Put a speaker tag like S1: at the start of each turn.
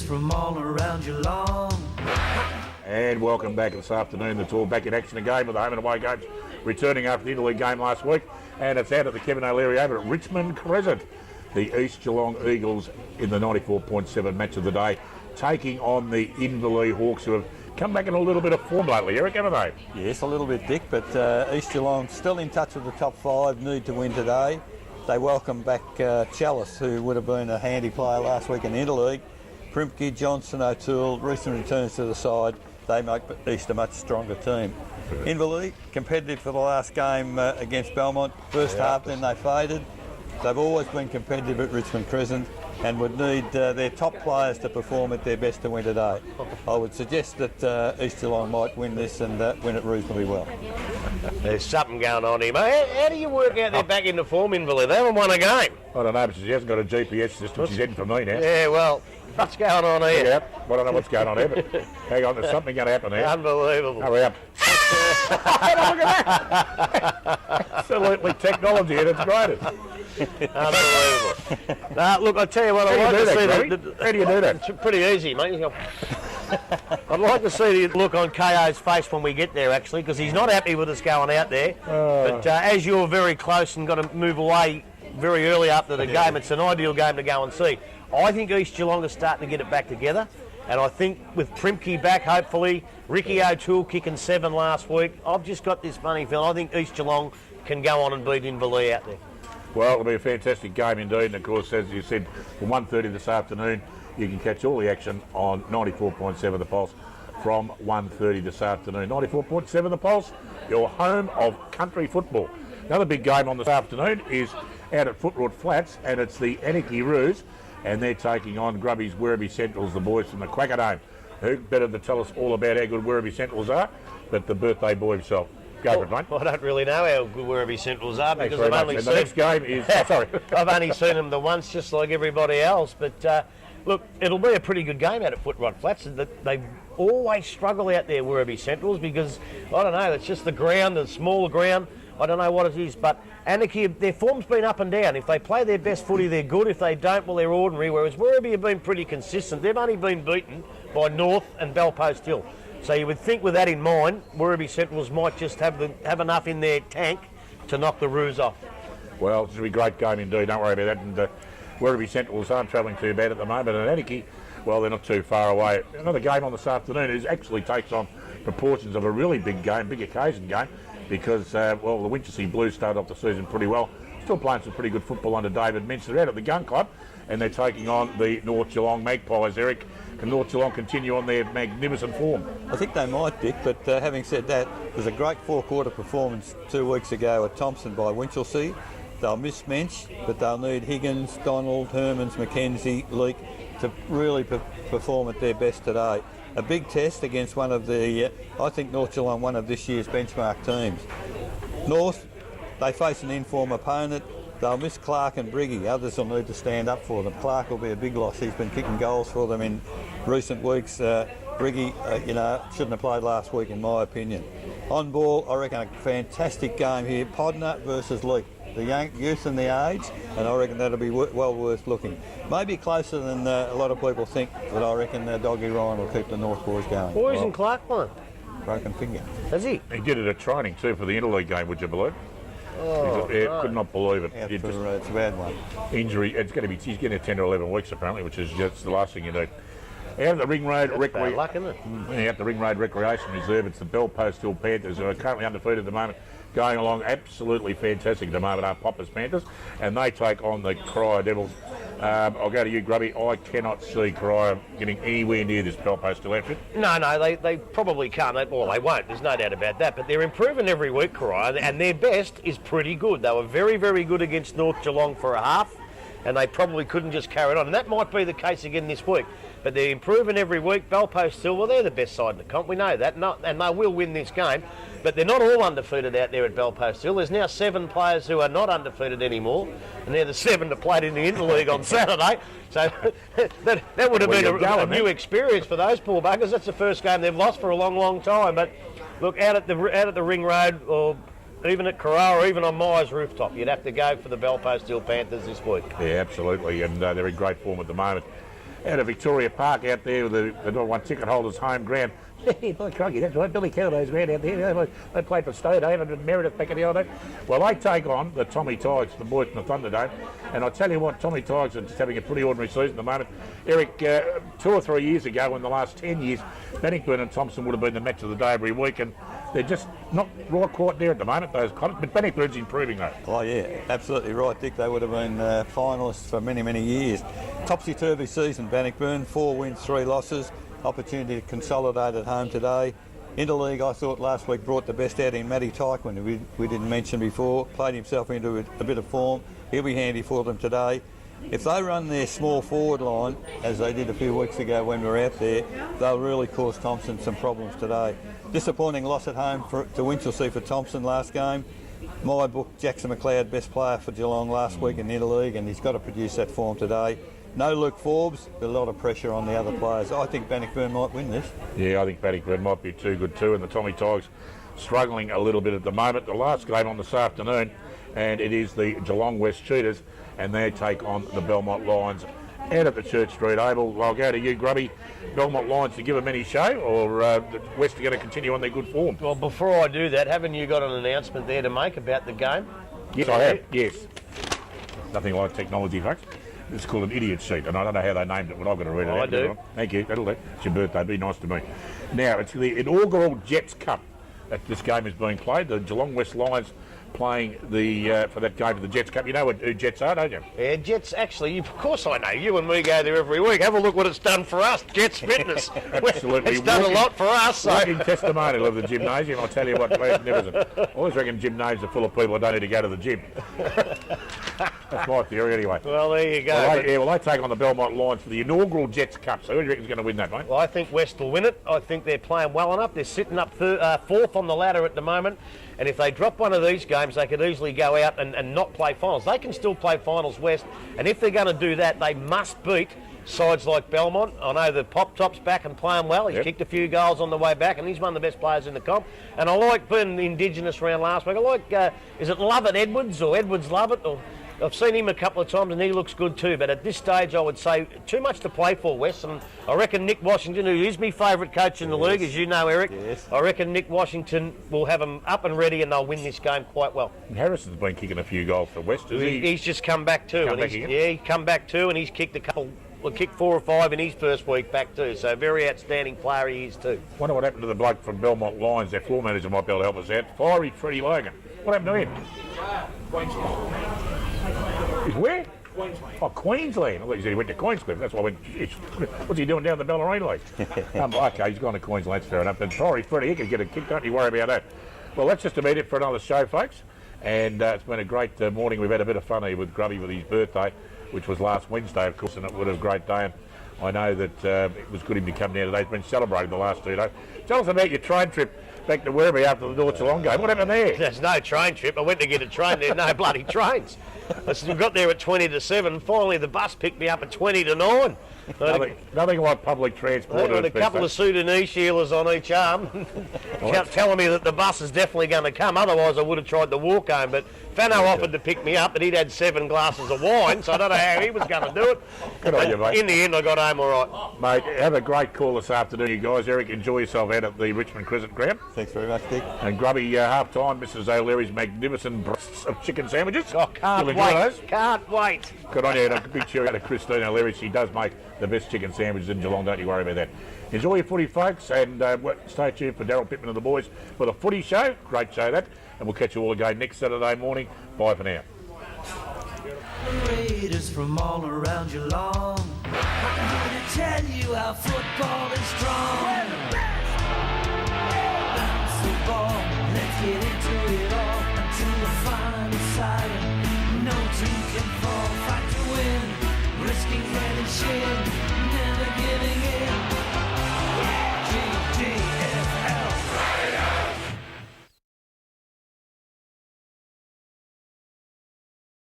S1: from all around Geelong.
S2: And welcome back this afternoon. It's all back in action again with the home and away games returning after the interleague game last week. And it's out at the Kevin O'Leary Oval at Richmond Crescent. The East Geelong Eagles in the 94.7 match of the day, taking on the Inverleigh Hawks, who have come back in a little bit of form lately, Eric, haven't they?
S3: Yes, a little bit, Dick, but East Geelong still in touch with the top five, need to win today. They welcome back Chalice, who would have been a handy player last week in the interleague. Primke, Johnson, O'Toole, recent returns to the side. They make East a much stronger team. Inverleigh, competitive for the last game against Belmont. First half, then they faded. They've always been competitive at Richmond Crescent and would need their top players to perform at their best to win today. I would suggest that East Geelong might win this and win it reasonably well.
S4: There's something going on here, mate. How do you work out they're back into form, Inverleigh? They haven't won a game.
S2: I don't know, but she hasn't got a GPS system. She's heading for me now.
S4: Yeah, well, what's going on here?
S2: Yeah, I don't know what's going on here, but hang on, there's something going to happen here.
S4: Unbelievable.
S2: Hurry up. Look at that. Absolutely technology at its greatest.
S4: Unbelievable. Look, I tell you what, I'd like to see
S2: How do you do that?
S4: It's pretty easy, mate. You go, I'd like to see the look on KO's face when we get there, actually, because he's not happy with us going out there. But as you're very close and got to move away very early after the game, it's an ideal game to go and see. I think East Geelong is starting to get it back together. And I think with Primke back, hopefully, Ricky O'Toole kicking 7 last week, I've just got this funny feeling. I think East Geelong can go on and beat Inverleigh out there.
S2: Well, it'll be a fantastic game indeed. And of course, as you said, from 1:30 this afternoon, you can catch all the action on 94.7 The Pulse from 1:30 this afternoon. 94.7 The Pulse, your home of country football. Another big game on this afternoon is out at Footrot Flats, and it's the Anarchy Roos, and they're taking on Grubby's Werribee Centrals, the boys from the Quacker Dome. Who better to tell us all about how good Werribee Centrals are but the birthday boy himself? Go for it, mate.
S4: I don't really know how good Werribee Centrals are because
S2: I've only seen... The next game is...
S4: I've only seen them the once, just like everybody else. But, look, it'll be a pretty good game out at Footrot Flats. They always struggle out there, Werribee Centrals, because, I don't know, it's just the ground, the smaller ground. I don't know what it is, but Anarchy, their form's been up and down. If they play their best footy, they're good. If they don't, well, they're ordinary. Whereas Werribee have been pretty consistent. They've only been beaten by North and Bellpost Hill. So you would think with that in mind, Werribee Centrals might just have enough in their tank to knock the Roos off.
S2: Well, it's going to be a great game indeed. Don't worry about that. And Werribee Centrals aren't travelling too bad at the moment. And Anarchy, well, they're not too far away. Another game on this afternoon actually takes on proportions of a really big game, big occasion game. Because, well, the Winchelsea Blues started off the season pretty well. Still playing some pretty good football under David Minch. They're out at the Gun Club and they're taking on the North Geelong Magpies. Eric, can North Geelong continue on their magnificent form?
S3: I think they might, Dick, but having said that, there's a great four-quarter performance 2 weeks ago at Thompson by Winchelsea. They'll miss Minch, but they'll need Higgins, Donald, Hermans, McKenzie, Leake to really perform at their best today. A big test against one of the, I think North Geelong, one of this year's benchmark teams. North, they face an inform opponent. They'll miss Clark and Briggy. Others will need to stand up for them. Clark will be a big loss. He's been kicking goals for them in recent weeks. Briggy, shouldn't have played last week in my opinion. On ball, I reckon a fantastic game here. Podner versus Leake. The young youth and the age, and I reckon that'll be well worth looking. Maybe closer than a lot of people think, but I reckon Doggy Ryan will keep the North boys going.
S4: Boys and Clark won.
S3: Broken finger.
S4: Has he?
S2: He did it at training too for the interleague game, would you believe?
S4: Oh,
S2: could not believe it.
S3: It's a bad one.
S2: Injury. He's getting 10 or 11 weeks apparently, which is just the last thing you need. Out of the Ring Road Recreation.
S4: Luck, isn't it?
S2: Out the Ring Road Recreation Reserve, it's the Bellpost Hill Panthers, who are currently undefeated at the moment, going along absolutely fantastic at the moment, are Poppers Panthers, and they take on the Crier Devils. I'll go to you, Grubby. I cannot see Crier getting anywhere near this Bellpost Hill outfit.
S4: No, they probably can't. Well, they won't. There's no doubt about that. But they're improving every week, Crier, and their best is pretty good. They were very, very good against North Geelong for a half, and they probably couldn't just carry it on. And that might be the case again this week. But they're improving every week. Bellpost Hill, well, they're the best side in the comp. We know that, and they will win this game. But they're not all undefeated out there at Bellpost Hill. There's now 7 players who are not undefeated anymore, and they're the 7 that played in the interleague on Saturday. So that would have been a new experience for those poor buggers. That's the first game they've lost for a long, long time. But look, out at the Ring Road, or even at Carrara, or even on Myers Rooftop, you'd have to go for the Bellpost Hill Panthers this week.
S2: Yeah, absolutely, and they're in great form at the moment. out of Victoria Park out there with the number one ticket holders' home ground. Hey, by crikey, that's right, Billy Kelly's ground out there. They played for Stonehaven and Meredith back in the old days. Well, they take on the Tommy Tigers, the boys from the Thunderdome. And I tell you what, Tommy Tigers are just having a pretty ordinary season at the moment. Eric, 2 or 3 years ago, in the last 10 years, Bannockburn and Thompson would have been the match of the day every week, and they're just not right quite there at the moment, those Connors. But Bannockburn's improving, though.
S3: Oh, yeah, absolutely right, Dick. They would have been finalists for many, many years. Topsy-turvy season, Bannockburn, 4 wins, 3 losses. Opportunity to consolidate at home today. Interleague, I thought last week brought the best out in Matty Tyquin, who we didn't mention before. Played himself into a bit of form. He'll be handy for them today. If they run their small forward line, as they did a few weeks ago when we were out there, they'll really cause Thompson some problems today. Disappointing loss at home to Winchelsea for Thompson last game. My book, Jackson McLeod, best player for Geelong last week in the Interleague, and he's got to produce that form today. No Luke Forbes, but a lot of pressure on the other players. I think Bannockburn might win this.
S2: Yeah, I think Bannockburn might be too good too, and the Tommy Tigers struggling a little bit at the moment. The last game on this afternoon, and it is the Geelong West Cheetahs, and they take on the Belmont Lions out at the Church Street Oval. I'll go to you, Grubby. Belmont Lions to give them any show, or the West are going to continue on their good form?
S4: Well, before I do that, haven't you got an announcement there to make about the game?
S2: Yes, I have, yes. Nothing like technology, folks. It's called an idiot sheet, and I don't know how they named it, but I've got to read it out.
S4: I do.
S2: Thank you, that'll do. It's your birthday, be nice to me. Now, it's the inaugural Jets Cup that this game is being played. The Geelong West Lions playing the for that game of the Jets Cup. You know who Jets are, don't you?
S4: Yeah, Jets, actually, of course I know. You and me go there every week. Have a look what it's done for us, Jets Fitness.
S2: Absolutely.
S4: It's done a lot for us. So.
S2: Walking testimonial of the gymnasium, I'll tell you what, magnificent. I always reckon gymnasiums are full of people who don't need to go to the gym. That's my theory anyway.
S4: Well, there you go.
S2: Well, they take on the Belmont Lions for the inaugural Jets Cup. So who do you reckon's going to win that, mate?
S4: Well, I think West will win it. I think they're playing well enough. They're sitting up fourth on the ladder at the moment. And if they drop one of these games, they could easily go out and not play finals. They can still play finals, West. And if they're going to do that, they must beat sides like Belmont. I know the Pop-Top's back and playing well. He's kicked a few goals on the way back, and he's one of the best players in the comp. And I like being the Indigenous round last week. I like, is it Lovett Edwards or Edwards Lovett? Or I've seen him a couple of times and he looks good too, but at this stage I would say too much to play for, West. And I reckon Nick Washington, who is my favourite coach in the league, as you know, Eric, I reckon Nick Washington will have them up and ready and they'll win this game quite well.
S2: And Harrison's been kicking a few goals for West, has he?
S4: He's just come back too. He's come back too, and he's kicked a couple. Well, kicked 4 or 5 in his first week back too, so very outstanding player he is too.
S2: Wonder what happened to the bloke from Belmont Lions, their floor manager might be able to help us out. Fiery Freddie Logan. What happened to him? He's where?
S5: Queensland.
S2: Oh, Queensland. I thought you said he went to Queenscliff. That's why I went, what's he doing down the Bellarine League? Okay, he's gone to Queensland, that's fair enough. But Fiery Freddie, he can get a kick, don't you worry about that. Well, that's just about it for another show, folks. And it's been a great morning. We've had a bit of fun here with Grubby with his birthday, which was last Wednesday, of course, and it was a great day. And I know that it was good of him to come down today. He's been celebrating the last 2 days. Tell us about your train trip back to Werribee after the North Geelong game. What happened there?
S4: There's no train trip. I went to get a train. There's no bloody trains. We got there at 20 to 7. Finally, the bus picked me up at 20 to 9.
S2: Nothing like public transport.
S4: With a couple of Sudanese Sheilas on each arm, telling me that the bus is definitely going to come. Otherwise, I would have tried to walk home. But Fano offered to pick me up, but he'd had 7 glasses of wine, so I don't know how he was going to do it.
S2: Good on you, mate.
S4: In the end, I got home all right.
S2: Mate, have a great call this afternoon, you guys. Eric, enjoy yourself out at the Richmond Crescent ground.
S3: Thanks very much, Dick.
S2: And Grubby, half-time, Mrs O'Leary's magnificent breasts of chicken sandwiches.
S4: Oh, can't wait. Those? Can't wait.
S2: Good on you. And a big cheer out to Christine O'Leary. She does make the best chicken sandwiches in Geelong. Don't you worry about that. Enjoy your footy, folks, and stay tuned for Daryl Pittman and the boys for the footy show. Great show, that. And we'll catch you all again next Saturday morning. Bye for now.
S1: Raiders from all around Geelong, I'm here to tell you how football is strong. Bounce the ball, let's get into it all until the final side. No team can fall, fight to win, risking head and share.